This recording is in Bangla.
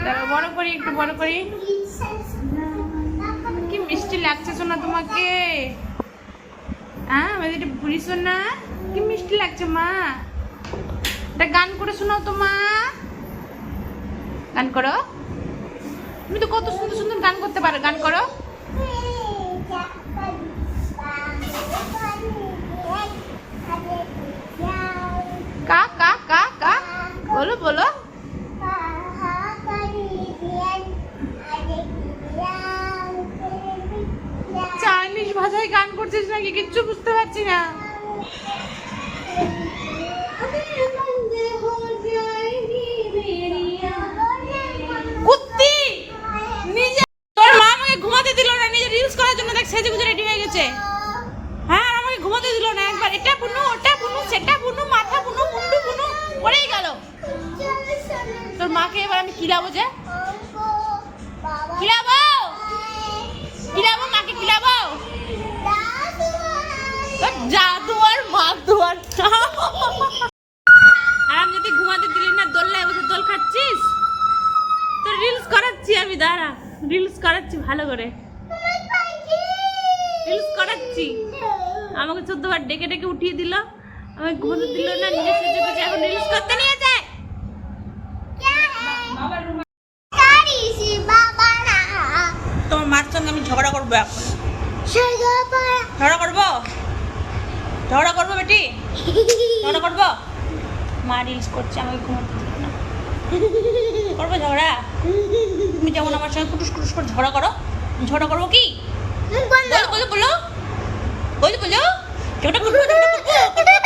দাঁড়াও বড় করি, একটু বড় করি। কি মিষ্টি লাগছে সোনা তোমাকে। হ্যাঁ আমাদের এটা বুড়ি সোনা, কি মিষ্টি লাগছে মা। একটা গান করে শোনাও তো মা, গান করো। তুমি তো কত সুন্দর সুন্দর গান করতে পারো, গান করো। কা কা কা কা বলো বলো। চাইনিজ ভাষায় গান করছিস নাকি? কিচ্ছু বুঝতে পারছি না। কুত্তি নিজে, তোর মা আমাকে ঘুমাতে দিল না, নিজে রিলস করার জন্য দেখ সেজে গুজে রেডি হয়ে গেছে। হ্যাঁ আর আমাকে ঘুমাতে দিল না একবার। এটা বুনু, ওটা বুনু, সেটা বুনু, মাথা বুনু, মুন্ডু বুনু করেই গেল। তোর মাকে এবার আমি কিলাবো, যে কিলাবো, কিলাবো মাকে, কিলাবো। জাদু আর মাদু আর আরাম যদি ঘুমাতে দিলি না, দোল্লায় বসে দোল খাচ্ছিস। তোর রিলস করাচ্ছি আমি, দাঁড়া রিলস করাচ্ছি ভালো করে, রিলস করাচ্ছি। আমাকে 14 বার ডেকে ডেকে উঠিয়ে দিল, আমাকে ঘুমাতে দিল না, নিজে সেজে গুজে এখন রিলস করতে নিয়ে যায়। তোমার মার সঙ্গে আমি ঝগড়া করবো এখন। ঝগড়া করবো, ঝগড়া করবো বেটি, ঝগড়া করবো। মা রিলস করছে, আমাকে ঘুমাতে দিল না, করবো ঝগড়া। তুমি যেমন আমার সঙ্গে কুটুস কুটুস করে ঝগড়া করো, ঝগড়া করবো কি? বলো বলো বলো বলো বলো, ঝগড়া করবো, ঝগড়া করবো।